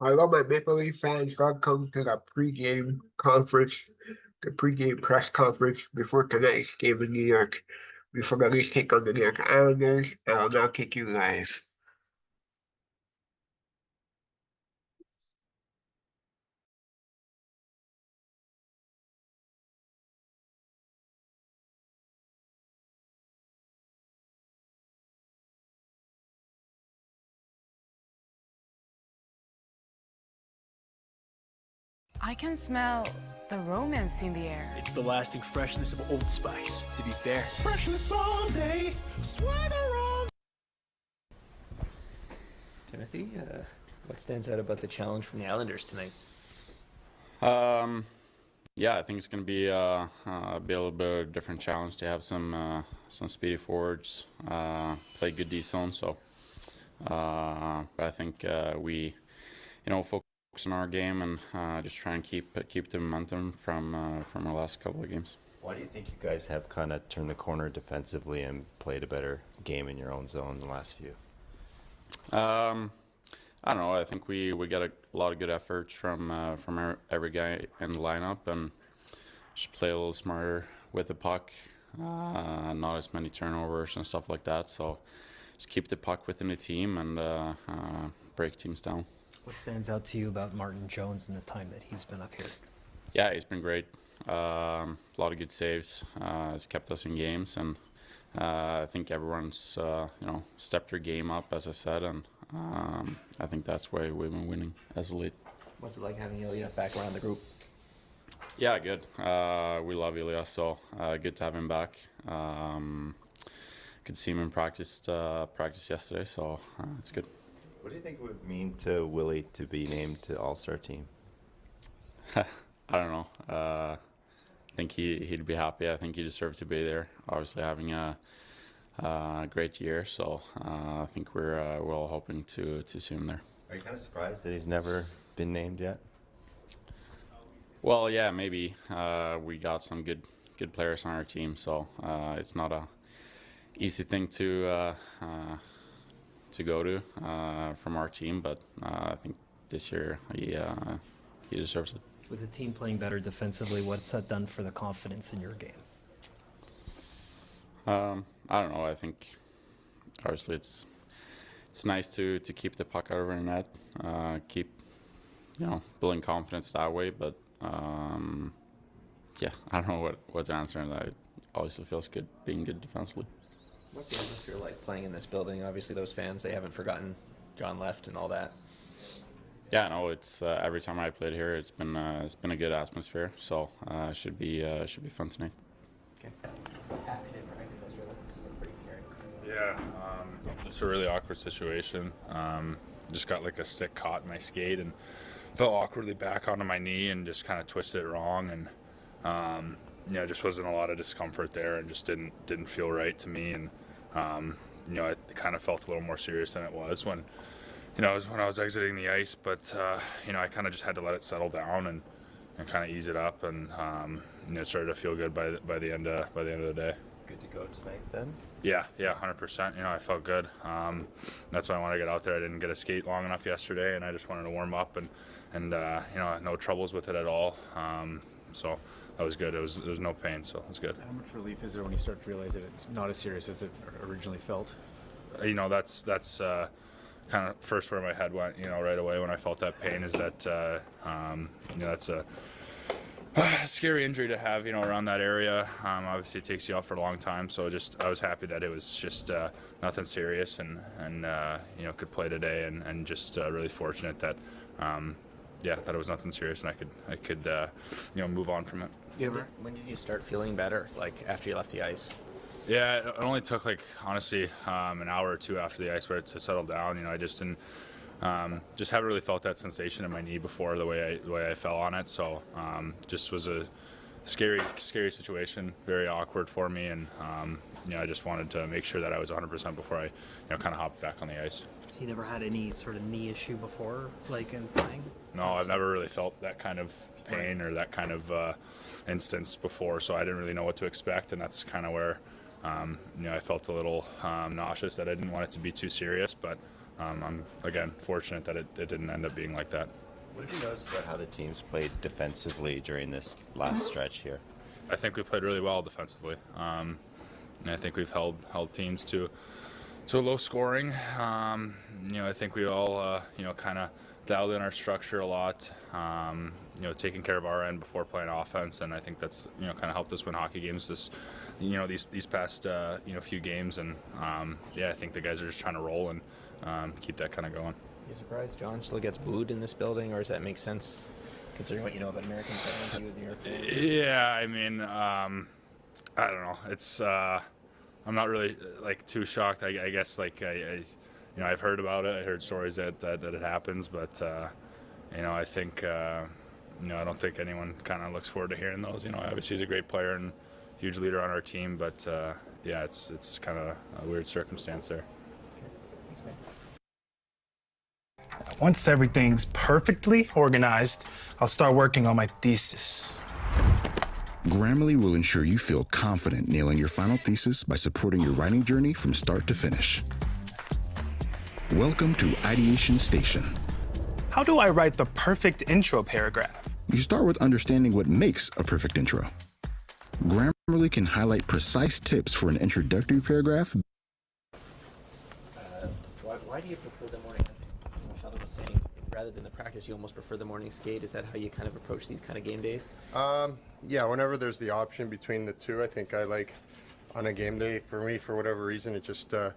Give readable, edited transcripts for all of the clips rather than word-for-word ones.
Hello, my Maple Leaf fans. Welcome to the pregame conference, the pregame press conference before tonight's game in New York. Before the Leafs take on the New York Islanders, I'll now take you live. I can smell the romance in the air. It's the lasting freshness of Old Spice, to be fair. Freshness all day, swagger all. Timothy, what stands out about the challenge from the Islanders tonight? Yeah, I think it's going to be a little bit of a different challenge to have some speedy forwards, play good D zone. So I think we, focus on our game and just try and keep the momentum from our last couple of games. Why do you think you guys have kind of turned the corner defensively and played a better game in your own zone the last few? I don't know. I think we got a lot of good efforts from every guy in the lineup, and just play a little smarter with the puck. Not as many turnovers and stuff like that. So just keep the puck within the team and break teams down. What stands out to you about Martin Jones and the time that he's been up here? Yeah, he's been great. A lot of good saves. He's kept us in games, and I think everyone's stepped their game up, as I said, and I think that's why we've been winning as a lead. What's it like having Ilya back around the group? Yeah, good. We love Ilya, so good to have him back. Could see him in practice yesterday, so it's good. What do you think it would mean to Willie to be named to All-Star team? I don't know. I think he'd be happy. I think he deserves to be there. Obviously, having a great year, so I think we're all hoping to see him there. Are you kind of surprised that he's never been named yet? Well, yeah, maybe. We got some good players on our team, so it's not a easy thing to go to from our team, but I think this year he deserves it. With the team playing better defensively, what's that done for the confidence in your game? I don't know. I think obviously it's nice to keep the puck out of our net, keep building confidence that way. But yeah, I don't know what to answer on that. It obviously feels good being good defensively. What's the atmosphere like playing in this building? Obviously, those fans, they haven't forgotten John left and all that. Yeah, no, it's every time I played here, it's been a good atmosphere. So should be fun tonight. Okay. Yeah, it's a really awkward situation. Just got like a stick caught in my skate and fell awkwardly back onto my knee and just kind of twisted it wrong, and just wasn't a lot of discomfort there, and just didn't feel right to me, and it kind of felt a little more serious than it was when I was exiting the ice, but I kind of just had to let it settle down and kind of ease it up, and it started to feel good by the end of the day. Good to go tonight then? Yeah, 100%. I felt good. That's why I wanted to get out there. I didn't get a skate long enough yesterday, and I just wanted to warm up, and no troubles with it at all. So that was good. There was no pain, so it was good. How much relief is there when you start to realize that it's not as serious as it originally felt? That's kind of first where my head went. Right away when I felt that pain is that that's a scary injury to have, around that area. Obviously, it takes you off for a long time. So I was happy that it was just nothing serious, and could play today, and just really fortunate that that it was nothing serious, and I could move on from it. When did you start feeling better? Like after you left the ice? Yeah, it only took honestly an hour or two after the ice for it to settle down. I just didn't. Just haven't really felt that sensation in my knee before the way I fell on it. So just was a scary situation, very awkward for me, and I just wanted to make sure that I was 100% before I kind of hopped back on the ice. So you never had any sort of knee issue before, like in playing? No, I've never really felt that kind of pain or that kind of instance before, so I didn't really know what to expect, and that's kind of where I felt a little nauseous, that I didn't want it to be too serious, but I'm again fortunate that it didn't end up being like that. What did you notice about how the teams played defensively during this last stretch here? I think we played really well defensively, and I think we've held teams to a low scoring. I think we all kind of dialed in our structure a lot. Taking care of our end before playing offense, and I think that's kind of helped us win hockey games these past few games. And I think the guys are just trying to roll and keep that kind of going. Are you surprised John still gets booed in this building, or does that make sense considering what you know about American fans, you and New York fans? Yeah, I mean, I don't know. It's I'm not really too shocked. I guess I've heard about it. I heard stories that it happens, but I think I don't think anyone kind of looks forward to hearing those. Obviously he's a great player and huge leader on our team, but it's kind of a weird circumstance there. Thanks, man. Once everything's perfectly organized, I'll start working on my thesis. Grammarly will ensure you feel confident nailing your final thesis by supporting your writing journey from start to finish. Welcome to Ideation Station. How do I write the perfect intro paragraph? You start with understanding what makes a perfect intro. Grammarly can highlight precise tips for an introductory paragraph. Why do you prefer the morning? Sheldon was saying, rather than the practice, you almost prefer the morning skate. Is that how you kind of approach these kind of game days? Yeah, whenever there's the option between the two, I think I like on a game day. For me, for whatever reason, it just, I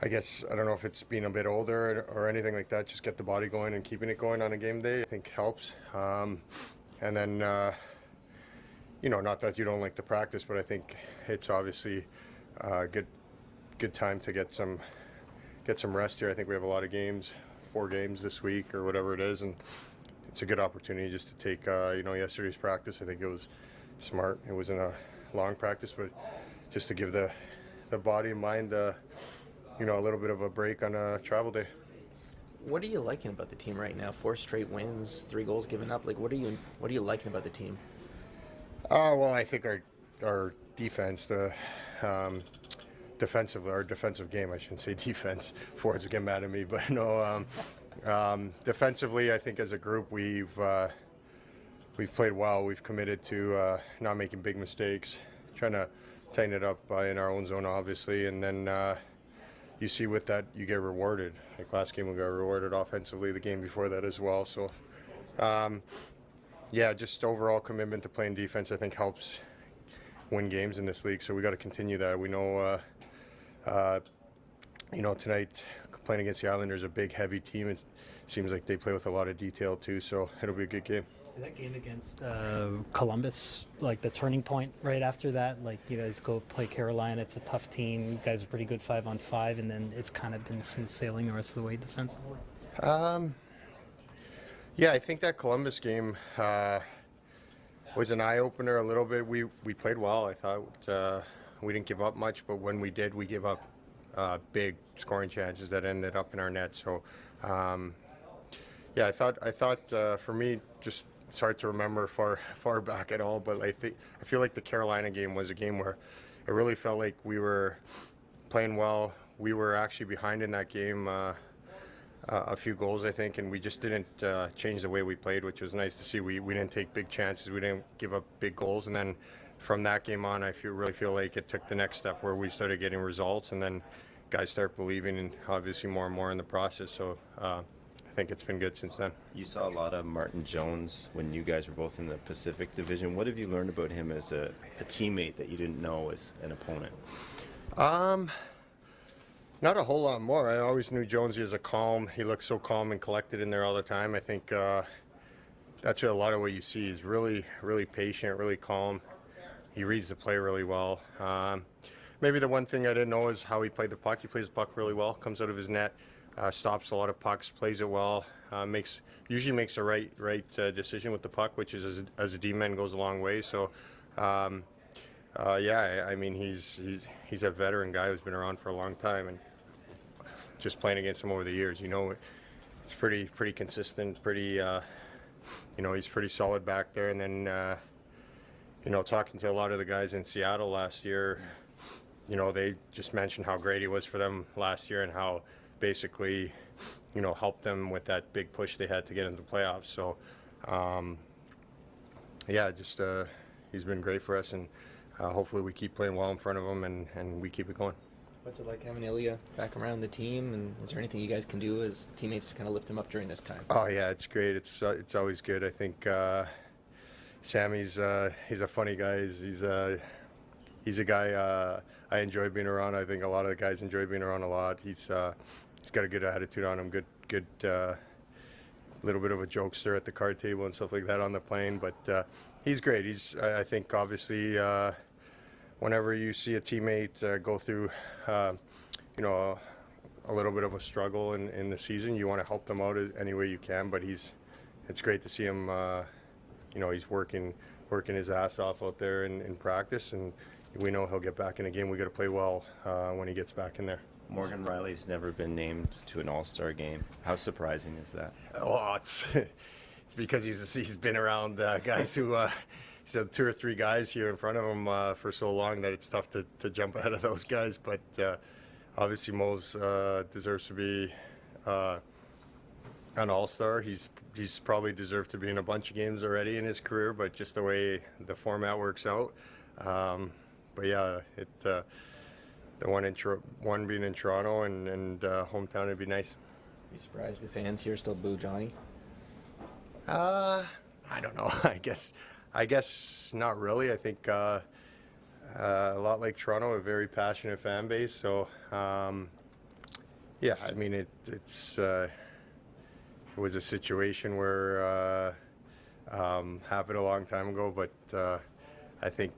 guess, I don't know if it's being a bit older or anything like that, just get the body going and keeping it going on a game day, I think helps. And then, not that you don't like the practice, but I think it's obviously a good time to get some rest here. I think we have a lot of games, 4 games this week or whatever it is, and it's a good opportunity just to take yesterday's practice. I think it was smart. It wasn't a long practice, but just to give the body and mind a little bit of a break on a travel day. What are you liking about the team right now? 4 straight wins, 3 goals given up. What are you liking about the team? Well, I think our defense, defensively, our defensive game, I shouldn't say defense, forwards would get mad at me, but no, defensively, I think as a group we've played well. We've committed to not making big mistakes, trying to tighten it up in our own zone, obviously, and then you see with that you get rewarded. Like last game we got rewarded offensively, the game before that as well. So, just overall commitment to playing defense, I think, helps win games in this league. So we got to continue that. We know, tonight playing against the Islanders, a big, heavy team. It seems like they play with a lot of detail too. So it'll be a good game. That game against Columbus, the turning point right after that, you guys go play Carolina. It's a tough team. You guys are pretty good 5-on-5, and then it's kind of been smooth sailing the rest of the way defensively. I think that Columbus game was an eye-opener a little bit. We played well. I thought we didn't give up much, but when we did, we gave up big scoring chances that ended up in our net. So, I thought for me, just it's hard to remember far back at all, but I feel like the Carolina game was a game where it really felt like we were playing well. We were actually behind in that game a few goals, I think, and we just didn't change the way we played, which was nice to see. We didn't take big chances. We didn't give up big goals, and then from that game on, I really feel like it took the next step where we started getting results, and then guys start believing, and obviously more and more in the process. So I think it's been good since then. You saw a lot of Martin Jones when you guys were both in the Pacific Division. What have you learned about him as a teammate that you didn't know as an opponent? Not a whole lot more. I always knew Jonesy as he looked so calm and collected in there all the time. I think that's a lot of what you see. He's really, really patient, really calm. He reads the play really well. Maybe the one thing I didn't know is how he played the puck. He plays the puck really well, comes out of his net, stops a lot of pucks, plays it well, usually makes the right decision with the puck, which is as a D-man goes a long way. So, I mean, he's a veteran guy who's been around for a long time, and just playing against him over the years, it's pretty consistent, he's pretty solid back there. And then, talking to a lot of the guys in Seattle last year, they just mentioned how great he was for them last year and how basically, help them with that big push they had to get into the playoffs. So, he's been great for us, and hopefully we keep playing well in front of him and we keep it going. What's it like having Ilya back around the team, and is there anything you guys can do as teammates to kind of lift him up during this time? Oh yeah, it's great. It's always good. I think Sammy's he's a funny guy. He's a guy I enjoy being around. I think a lot of the guys enjoy being around a lot. He's got a good attitude on him. Good little bit of a jokester at the card table and stuff like that on the plane. But he's great. I think obviously whenever you see a teammate go through a little bit of a struggle in the season, you want to help them out any way you can. But it's great to see him. He's working his ass off out there in practice, and we know he'll get back in the game. We got to play well when he gets back in there. Morgan Riley's never been named to an All-Star game. How surprising is that? Oh, it's because he's been around guys who he's had 2 or 3 guys here in front of him for so long that it's tough to jump ahead of those guys. But obviously Mo's deserves to be an All-Star. He's probably deserved to be in a bunch of games already in his career, but just the way the format works out. But yeah, the one being in Toronto and hometown would be nice. Are you surprised the fans here still boo Johnny? I don't know. I guess not really. I think a lot like Toronto, a very passionate fan base. So yeah, I mean it was a situation where happened a long time ago, but I think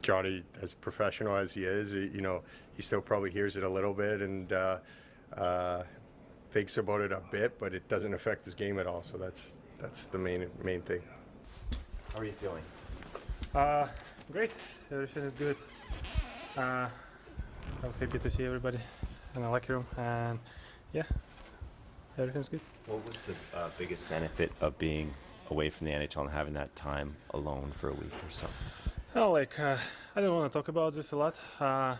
Johnny, as professional as he is, he still probably hears it a little bit and thinks about it a bit, but it doesn't affect his game at all. So that's the main thing. How are you feeling? Great. Everything is good. I was happy to see everybody in the locker room, and yeah, everything's good. What was the biggest benefit of being away from the NHL and having that time alone for a week or so? Well, I don't want to talk about this a lot. I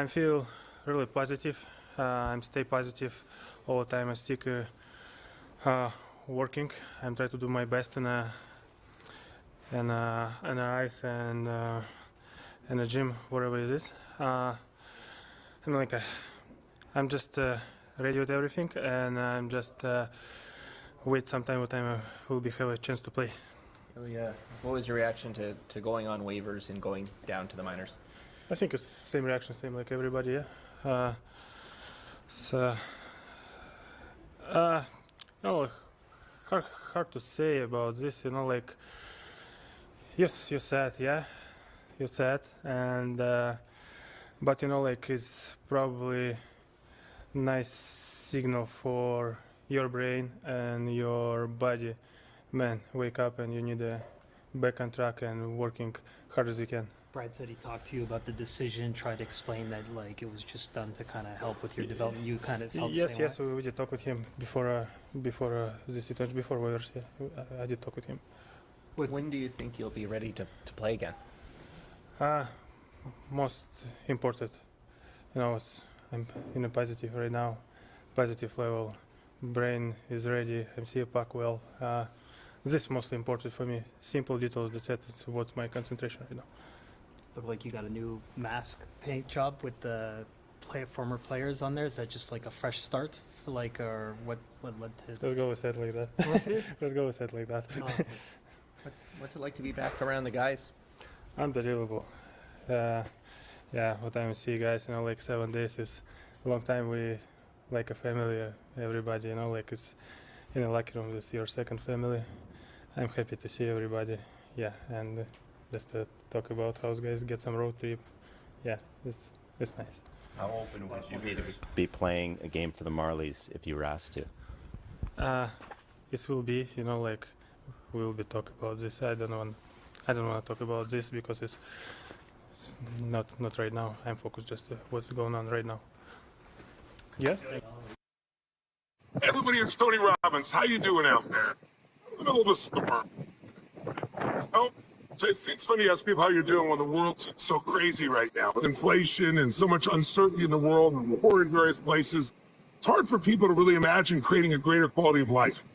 feel really positive. I'm stay positive all the time. I stick working. I'm trying to do my best in the ice and in the gym, wherever it is. I'm just ready with everything, and I'm just wait some time. What time I will have a chance to play. What was your reaction to going on waivers and going down to the minors? I think it's same reaction, same like everybody. Yeah. Hard to say about this. Yes, you're sad. Yeah, you're sad, and but it's probably nice signal for your brain and your body. Man, wake up and you need to back on track and working hard as you can. Brad said he talked to you about the decision, tried to explain that it was just done to kind of help with your development. You kind of felt the same way? We did talk with him before this situation, before waivers. Yeah, I did talk with him. When do you think you'll be ready to play again? Most important, I'm in a positive right now, positive level. Brain is ready. I'm see a puck well. This is mostly important for me. Simple details. That's it. It's what's my concentration right now. Look like you got a new mask paint job with the former players on there. Is that just like a fresh start, or what led to? Let's go with it like that. Let's go with it like that. What's it like to be back around the guys? Unbelievable. Yeah, what time we see guys, 7 days is a long time. We like a family, everybody, it's in a locker room, it's your second family. I'm happy to see everybody, yeah, and just to talk about how guys get some road trip, yeah, it's nice. How open would you be playing a game for the Marlies if you were asked to? It will be, we'll be talking about this. I don't want to talk about this because it's not right now. I'm focused just what's going on right now. Yeah. Everybody, it's Tony Robbins. How you doing out there? Look at all the storm. Oh, It's funny to ask people how you're doing when the world's so crazy right now with inflation and so much uncertainty in the world and war in various places. It's hard for people to really imagine creating a greater quality of life.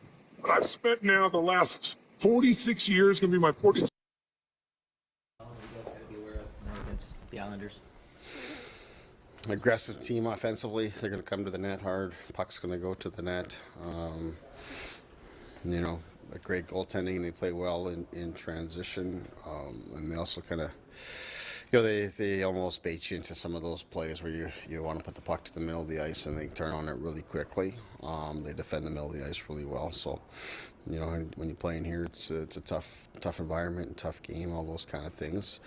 But I've spent now the last 46 years, going to be my 46th. Against the Islanders. Aggressive team offensively. They're going to come to the net hard. Puck's going to go to the net. You know, a great goaltending. They play well in transition, and they also kind of, you know, they almost bait you into some of those plays where you want to put the puck to the middle of the ice and they turn on it really quickly. They defend the middle of the ice really well. So, you know, when you play in here, it's a tough environment and tough game, all those kind of things.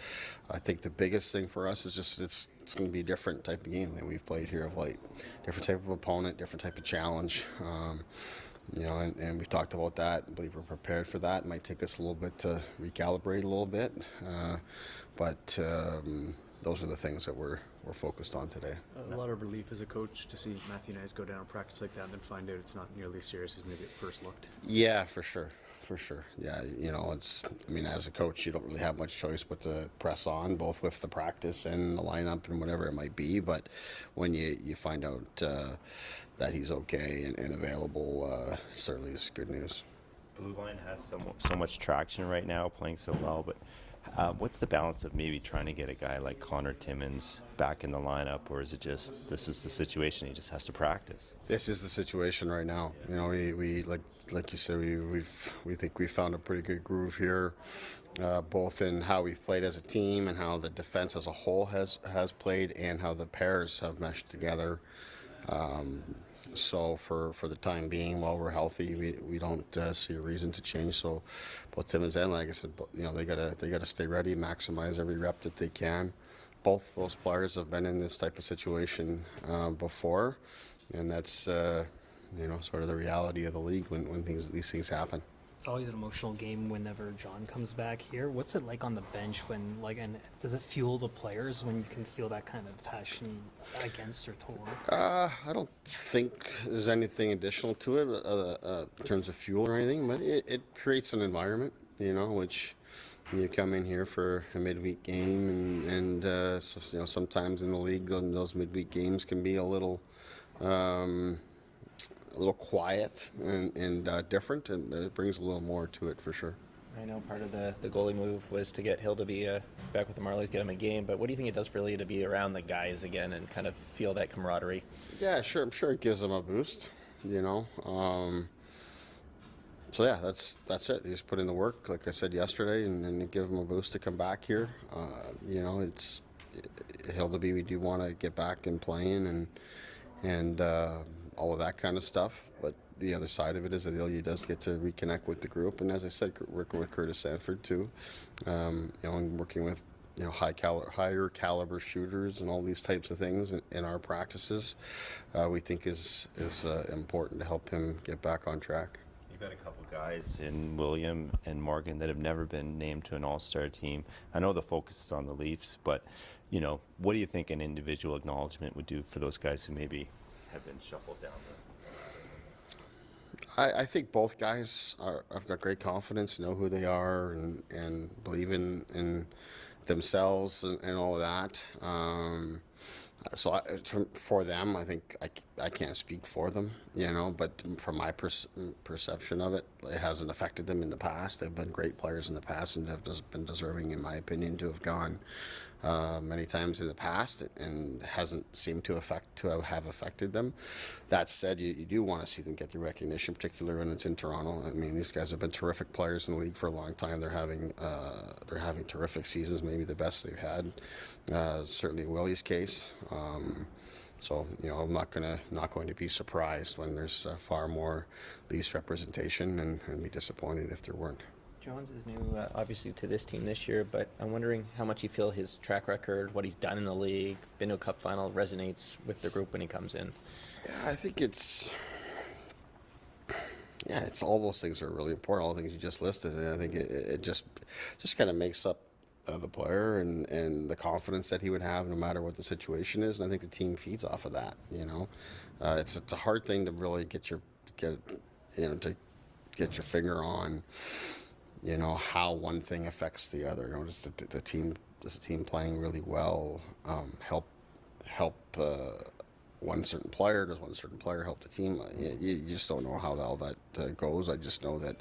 I think the biggest thing for us is just it's going to be a different type of game than we've played here of late. Different type of opponent, different type of challenge. You know, and we've talked about that. I believe we're prepared for that. It might take us a little bit to recalibrate a little bit, but those are the things that we're focused on today. A lot of relief as a coach to see Matthew and I go down and practice like that and then find out it's not nearly as serious as maybe it first looked. Yeah, for sure. Yeah, you know, I mean, as a coach, you don't really have much choice but to press on, both with the practice and the lineup and whatever it might be. But when you find out that he's okay and available, certainly is good news. Blue line has so much traction right now, playing so well, but what's the balance of maybe trying to get a guy like Connor Timmins back in the lineup, or is it just this is the situation, he just has to practice? This is the situation right now. You know, we like you said, we think we found a pretty good groove here, both in how we've played as a team and how the defense as a whole has played, and how the pairs have meshed together. So for the time being, while we're healthy, we don't see a reason to change. So both Timmins and, like I said, you know, they gotta stay ready, maximize every rep that they can. Both those players have been in this type of situation before, and that's you know, sort of the reality of the league when these things happen. It's always an emotional game whenever John comes back here. What's it like on the bench when, like, and does it fuel the players when you can feel that kind of passion against or toward? I don't think there's anything additional to it in terms of fuel or anything, but it creates an environment, you know, which you come in here for a midweek game, and so, you know, sometimes in the league, those midweek games can be a little quiet and different, and it brings a little more to it for sure. I know part of the goalie move was to get Hill to be back with the Marlies, get him a game, but what do you think it does for Lee to be around the guys again and kind of feel that camaraderie? Yeah, sure. I'm sure it gives them a boost, you know. So yeah, that's it. You just put in the work, like I said yesterday, and give them a boost to come back here. You know, it's Hill to be. We do want to get back and playing and all of that kind of stuff. But the other side of it is that Ilya does get to reconnect with the group, and as I said, working with Curtis Sanford too, you know, and working with, you know, higher caliber shooters and all these types of things in our practices, we think is important to help him get back on track. You've got a couple guys in William and Morgan that have never been named to an all-star team. I know the focus is on the Leafs, but, you know, what do you think an individual acknowledgement would do for those guys who maybe have been shuffled down the... I think both guys have got great confidence, know who they are, and believe in themselves and all of that. So for them, I think I can't speak for them, you know, but from my perception of it, it hasn't affected them in the past. They've been great players in the past and have just been deserving, in my opinion, to have gone many times in the past, and hasn't seemed to have affected them. That said, you do want to see them get the recognition, particularly when it's in Toronto. I mean, these guys have been terrific players in the league for a long time. They're having terrific seasons, maybe the best they've had, certainly in Willie's case. So, you know, I'm not going to be surprised when there's far more Leafs representation, and be disappointed if there weren't. Jones is new, obviously, to this team this year, but I'm wondering how much you feel his track record, what he's done in the league, been to a cup final, resonates with the group when he comes in. Yeah, I think it's all those things are really important, all the things you just listed, and I think it just kind of makes up the player and the confidence that he would have no matter what the situation is, and I think the team feeds off of that. You know, it's a hard thing to really get your finger on. you know, how one thing affects the other. You know, does the team playing really well help one certain player? Does one certain player help the team? You just don't know how all that goes. I just know that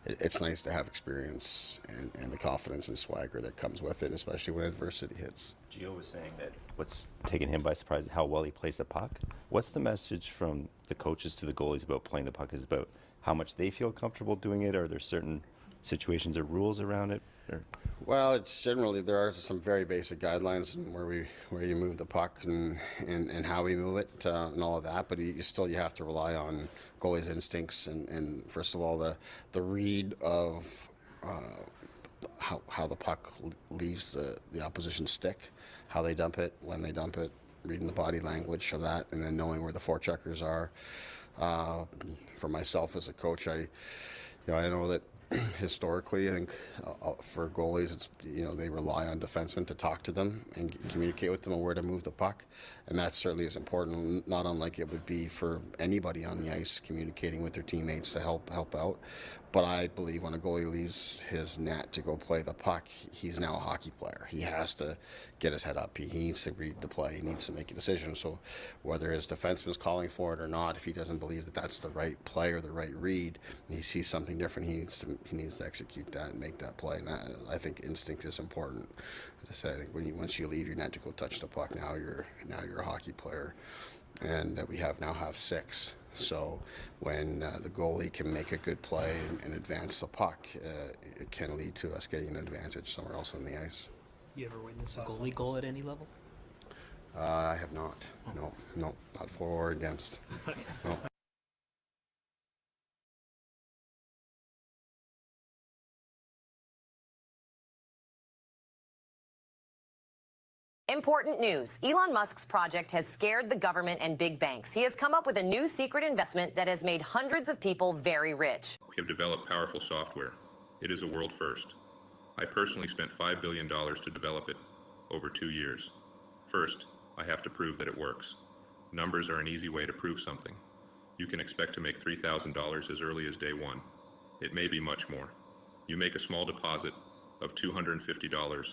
it's nice to have experience and the confidence and swagger that comes with it, especially when adversity hits. Gio was saying that what's taken him by surprise is how well he plays the puck. What's the message from the coaches to the goalies about playing the puck? Is it about how much they feel comfortable doing it? Are there certain situations or rules around it? Or? Well, it's generally, there are some very basic guidelines where you move the puck and how we move it and all of that, but you have to rely on goalies' instincts and first of all the read of how the puck leaves the opposition stick, how they dump it, when they dump it, reading the body language of that, and then knowing where the forecheckers are. For myself as a coach, I know that historically, I think for goalies, it's, you know, they rely on defensemen to talk to them and communicate with them on where to move the puck, and that certainly is important. Not unlike it would be for anybody on the ice communicating with their teammates to help out. But I believe when a goalie leaves his net to go play the puck, he's now a hockey player. He has to get his head up. He needs to read the play. He needs to make a decision. So whether his defenseman's calling for it or not, if he doesn't believe that that's the right play or the right read, and he sees something different, he needs to execute that and make that play. And I think instinct is important. As I said, I think once you leave your net to go touch the puck, now you're a hockey player, and we now have 6. So when the goalie can make a good play and advance the puck, it can lead to us getting an advantage somewhere else on the ice. You ever witness a goalie goal at any level? I have not. No, not for or against. No. Important news. Elon Musk's project has scared the government and big banks. He has come up with a new secret investment that has made hundreds of people very rich. We have developed powerful software. It is a world first. I personally spent $5 billion to develop it over 2 years. First, I have to prove that it works. Numbers are an easy way to prove something. You can expect to make $3,000 as early as day one. It may be much more. You make a small deposit of $250